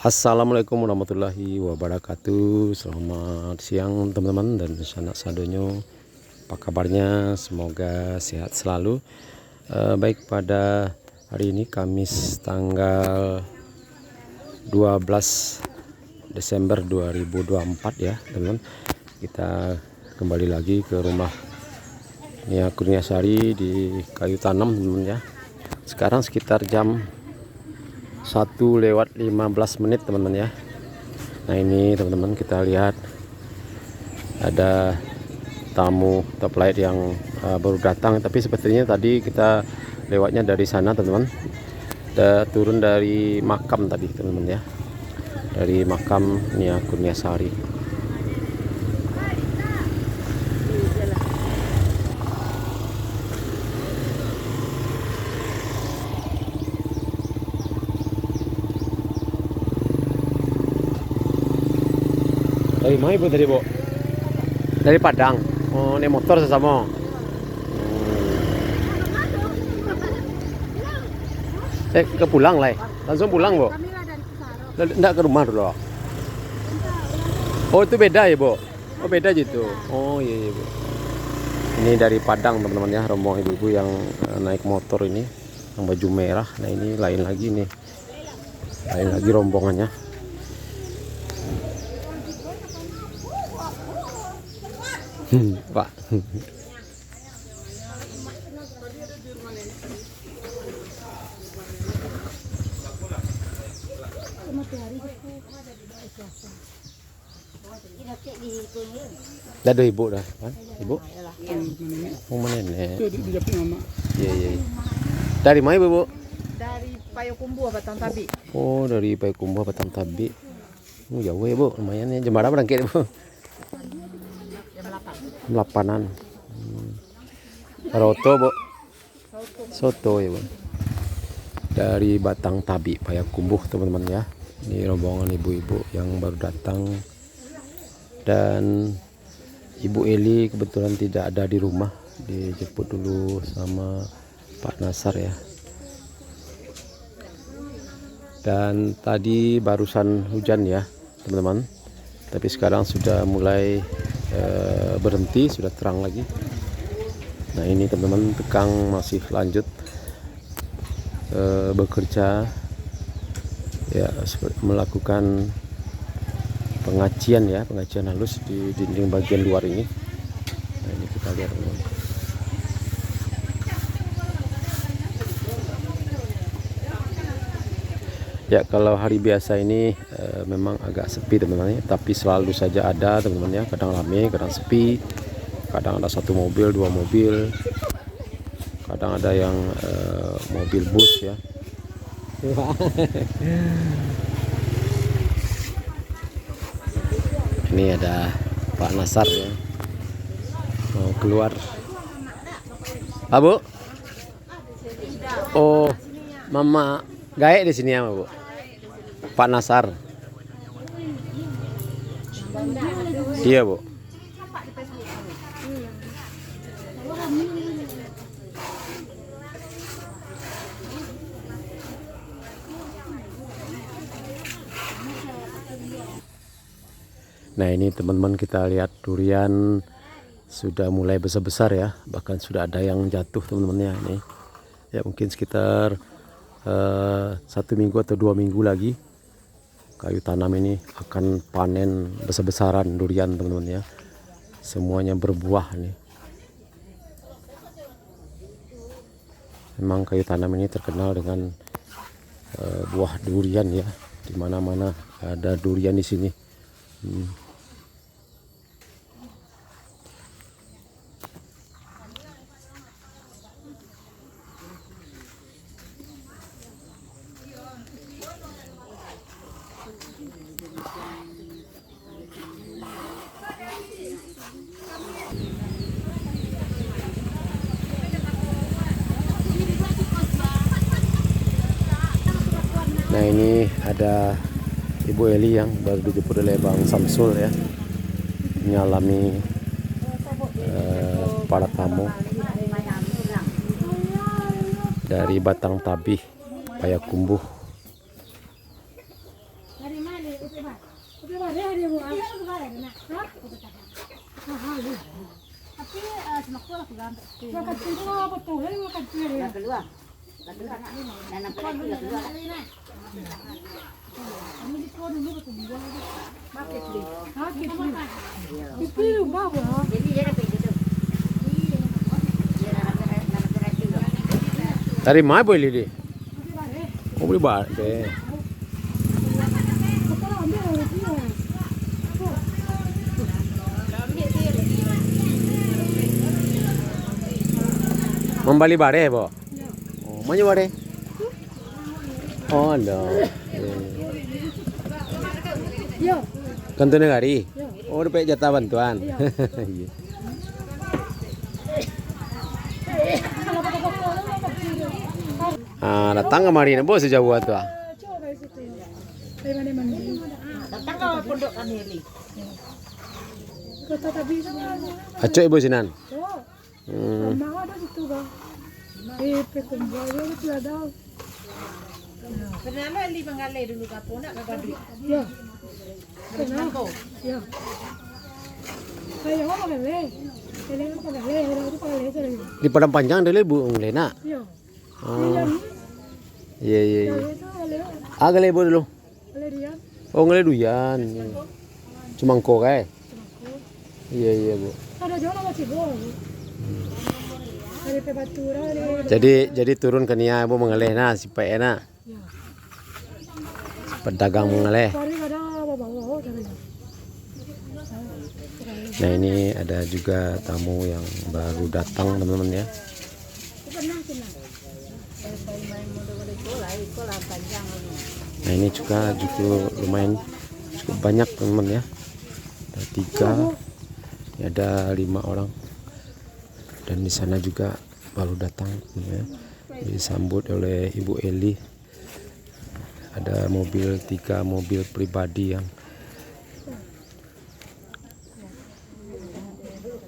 Assalamualaikum warahmatullahi wabarakatuh. Selamat siang teman-teman dan sanak sadonyo. Apa kabarnya? Semoga sehat selalu. Baik, pada hari ini Kamis tanggal 12 Desember 2024 ya teman-teman. Kita kembali lagi ke rumah Nia Kurniasari di Kayu Tanam teman-teman ya. Sekarang sekitar jam 1:15 teman-teman ya. Nah ini teman-teman, kita lihat ada tamu top light yang baru datang, tapi sepertinya tadi kita lewatnya dari sana teman-teman. Udah turun dari makam tadi teman-teman ya, dari makam Nia Kurniasari. Dari mana ibu tadi, Bu? Dari Padang. Oh, ini motor sesama. Ke pulang lah. Langsung pulang, Bu. Enggak ke rumah dulu. Oh, itu beda ya, Bu? Oh, beda gitu. Oh, iya, Bu. Ini dari Padang, teman-teman ya, rombongan ibu-ibu yang naik motor ini, yang baju merah. Nah, ini lain lagi nih. Lain lagi rombongannya. Pak. Dah ibu dah kan? Ibu? Oh, mana nenek? Iya, iya. Dari mana ibu, Bu? Dari Payakumbuh Batang Tabi. Oh, dari Payakumbuh Batang Tabi. Oh, jauh ya, Bu. Lumayan ya. Jam berapa berangkat, Bu? Jam 8-an. Roto, Bu. Soto ya, Bu. Dari Batang Tabi, Payakumbuh teman-teman ya. Ini rombongan ibu-ibu yang baru datang. Dan Ibu Eli kebetulan tidak ada di rumah, dijemput dulu sama Pak Nasar ya. Dan tadi barusan hujan ya teman-teman, tapi sekarang sudah mulai berhenti, sudah terang lagi. Nah ini teman-teman, Tekang masih lanjut bekerja ya, melakukan pengacian ya, pengacian halus di dinding bagian luar ini. Nah ini kita lihat teman-teman. Ya, kalau hari biasa ini memang agak sepi teman-teman ya, tapi selalu saja ada teman-teman ya, kadang ramai, kadang sepi, kadang ada satu mobil, dua mobil, kadang ada yang mobil bus ya. Ini ada Pak Nasar ya, mau keluar. Bu? Oh, Mama gaek di sini ya, Bu? Pak Nasar. Iya, Bu. Nah ini teman-teman, kita lihat durian sudah mulai besar-besar ya, bahkan sudah ada yang jatuh teman-teman ya. Ini ya mungkin sekitar 1 minggu atau 2 minggu lagi Kayu Tanam ini akan panen besar-besaran durian teman-teman ya, semuanya berbuah nih. Memang Kayu Tanam ini terkenal dengan buah durian ya, di mana-mana ada durian di sini. Nah ini ada Ibu Eli yang baru dijemput oleh Bang Samsul ya, menyalami para tamu dari Batang Tabi, Payakumbuh. Tapi semaku lah pulang. Makan itu apa tuh? Makan itu ya. Keluar. Keluar anak ini. Dan nampak lagi keluar. Ini di kau dulu betul buang lagi. Market beli. Market beli. Itu rumah bah. Jadi dia dapat itu. Dari mana boleh di? Oh beli bar deh. Membali bare bo. Oh, mana bare? Oh, no. Yo. Kantor negari. Oh, dapat jatah bantuan. Iya. Ah, datang kemari nih bos sejauh itu. Coba situ. Dari mana-mana. Datang ke pondok Kameli. Kota tapi Acok ibu sinan. oh, mau ada situ bang. Pekumbuh itu ada. Kenapa Eli mengalir dulu kapur nak kagak duit? Ya. Kenapa? Ya. Kayak apa kali? Kayak apa kali? Itu kali itu. Di Padang Panjang dulu Bu Lena. Ya. Oh. Iya iya. Iya. Itu kali. Ah gale ibu dulu. Kali dia. Oh ngale duyan. Cuma kok kae. Iya iya Bu. Ada jual apa sih bu? Dari pebatura Jadi turun ke nia ibu mengalih nah si enak. Ya. Pedagang mengalih. Paling ada bawa caranya. Nah ini ada juga tamu yang baru datang teman-teman ya. Nah ini juga lumayan cukup banyak teman-teman ya. Ada 3, ini ada 5 orang. Dan di sana juga baru datang ya. Disambut oleh Ibu Eli. Ada 3 mobil pribadi yang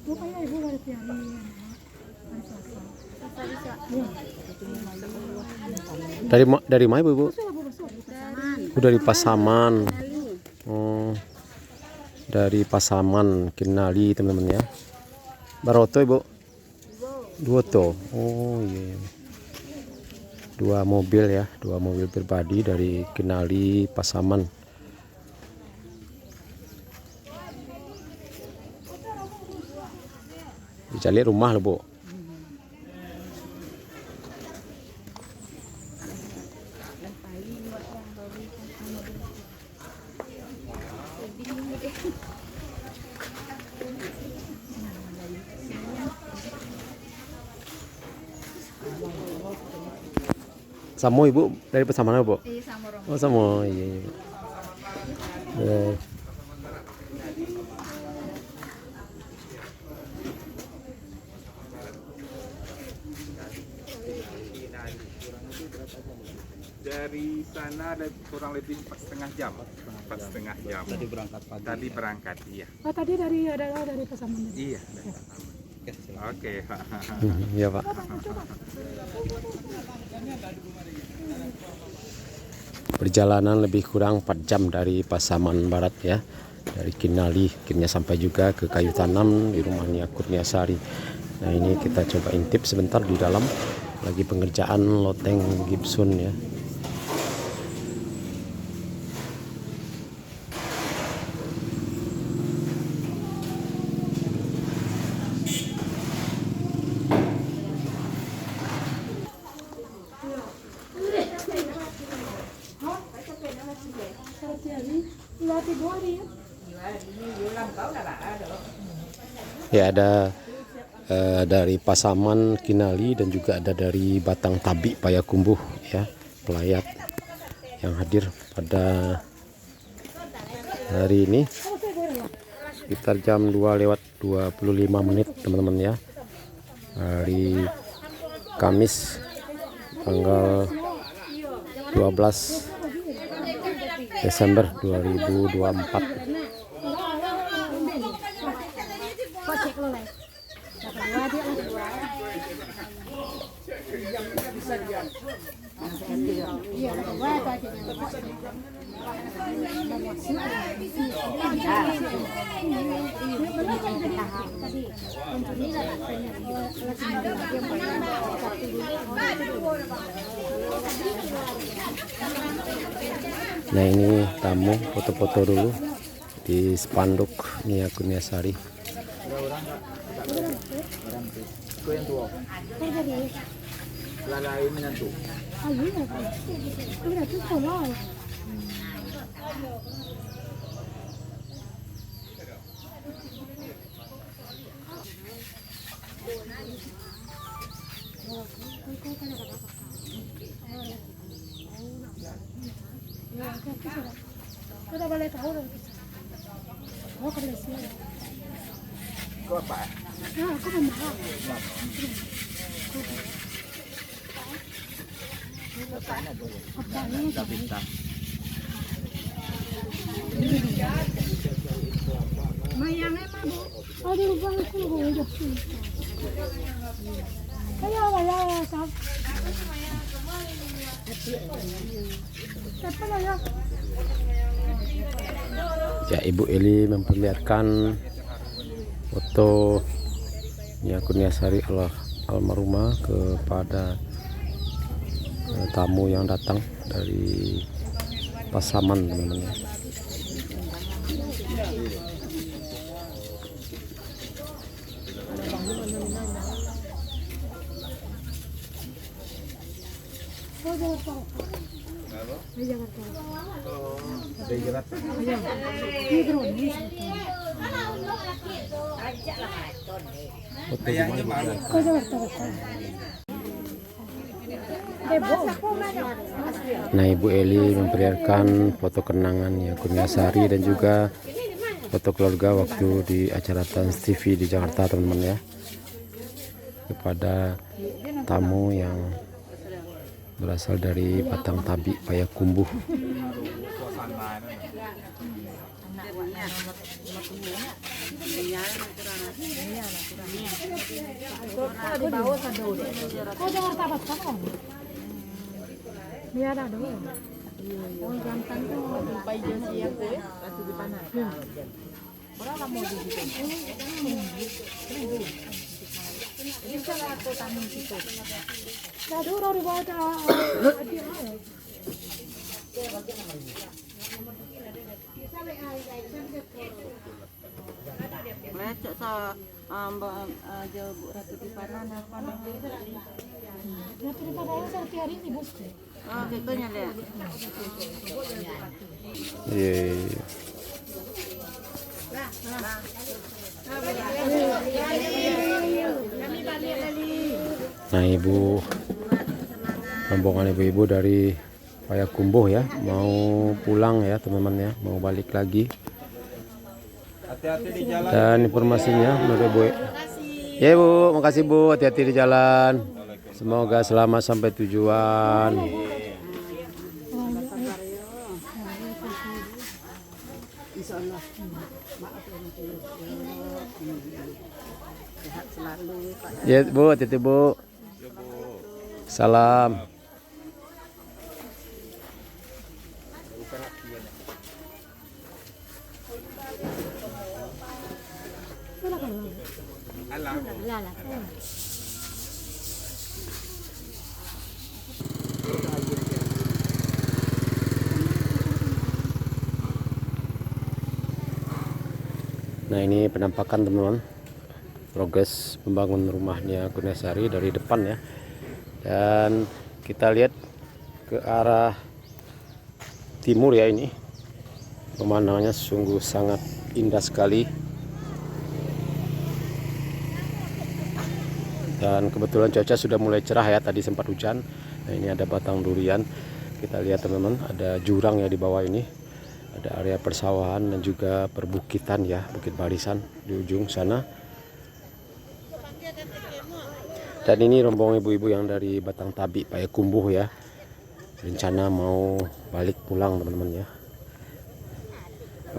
Rupanya ibu ada piani. dari mana Bu? Oh, dari Pasaman. Oh, dari Pasaman Kinali teman-teman ya. Baroto Ibu? 2 to. Oh iya. 2 mobil ya, 2 mobil pribadi dari Kinali Pasaman. Dicari rumah loh Bu. Samo Ibu dari Pasaman Bu? Iya sama orang. Oh sama, iya. Iya. Dari sana ada kurang lebih 4,5 jam. 4,5 jam. Tadi berangkat pagi. Tadi berangkat, iya. Oh tadi dari Pasaman. Iya. Oke. Iya Pak. Perjalanan lebih kurang 4 jam dari Pasaman Barat ya. Dari Kinali akhirnya sampai juga ke Kayu Tanam di rumahnya Kurniasari. Nah ini kita coba intip sebentar di dalam, lagi pengerjaan loteng Gibson ya. Ya ada dari Pasaman Kinali dan juga ada dari Batang Tabi Payakumbuh ya, pelayat yang hadir pada hari ini sekitar jam 2:25 teman-teman ya, hari Kamis tanggal 12 Desember 2024. Iya, wah tadi. Nah ini tamu foto-foto dulu di spanduk Nia Kurniasari. Kita boleh tahu dong. Oh, ke sini. Kau apa? Nah, aku mau makan. Apa ini? Mayangnya mah bu. Oh di rumah aku mau udah sih. Kayak apa ya sab? Siapa ya? Ya, Ibu Eli memperlihatkan foto Nia Kurniasari almarhumah kepada tamu yang datang dari Pasaman, teman-teman ya. Oh Jakarta. Jakarta. Dari Jakarta. Ini drone. Ayahnya mana? Oh Jakarta. Nah, Ibu Eli memperlihatkan foto kenangan Nia Kurniasari dan juga foto keluarga waktu di acara Trans TV di Jakarta, teman-teman ya, kepada tamu yang berasal dari Batang Tabi Payakumbuh. Oh Jakarta Batam. Dia ada dulu. Oh jantan tuh lupa hijau siap tuh ya, kasih di panas. Berapa mau di situ? Ini salah aku tamu situ. Aduh, udah baca. Lecek sa aja Bu Ratu di panan apa nanti. Nanti di mana setiap hari ini bos. Oh, gitu nya lihat. Yeay. Nah, ibu rombongan ibu-ibu dari Payakumbuh ya, mau pulang ya teman-teman ya, mau balik lagi. Hati-hati di jalan. Dan informasinya menurut Bu. Ya Bu, makasih Bu, hati-hati di jalan. Semoga selamat sampai tujuan. Insyaallah. Maaf ya sehat selalu Pak. Ya Bu, hati-hati Bu. Salam. Alam. Nah, ini penampakan teman-teman, progres pembangunan rumahnya Kurniasari dari depan ya. Dan kita lihat ke arah timur ya, ini pemandangannya sungguh sangat indah sekali. Dan kebetulan cuaca sudah mulai cerah ya, tadi sempat hujan. Nah, ini ada batang durian. Kita lihat teman-teman, ada jurang ya di bawah ini. Ada area persawahan dan juga perbukitan ya, bukit barisan di ujung sana. Dan ini rombongan ibu-ibu yang dari Batang Tabi Payakumbuh ya, rencana mau balik pulang teman-teman ya,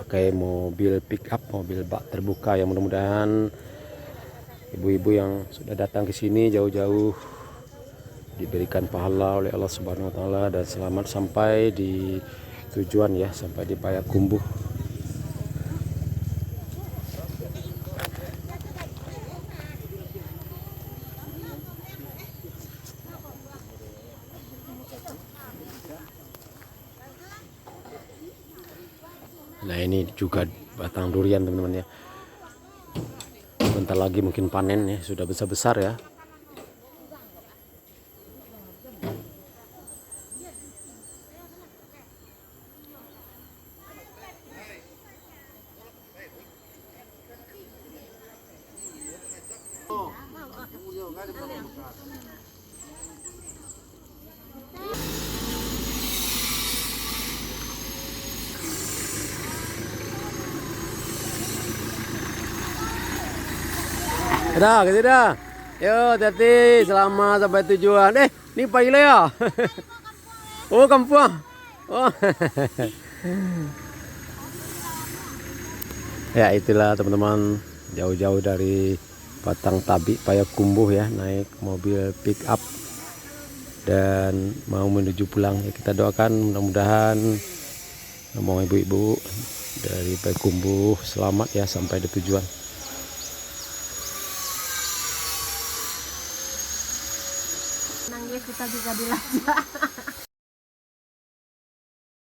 pakai mobil pick up, mobil bak terbuka ya. Mudah-mudahan ibu-ibu yang sudah datang ke sini jauh-jauh diberikan pahala oleh Allah Subhanahu wa taala dan selamat sampai di tujuan ya, sampai di Payakumbuh. Nah ini juga batang durian teman-teman ya. Bentar lagi mungkin panen ya, sudah besar-besar ya. Dah, gitu dah. Yo, hati-hati, selamat sampai tujuan. Ini Pak Ile ya? Oh, kampung. Oh. Ya, itulah teman-teman, jauh-jauh dari Batang Tabi Payakumbuh ya, naik mobil pick up dan mau menuju pulang. Ya, kita doakan mudah-mudahan ngomong ibu-ibu dari Payakumbuh selamat ya sampai di tujuan. Nangis kita juga dilajak.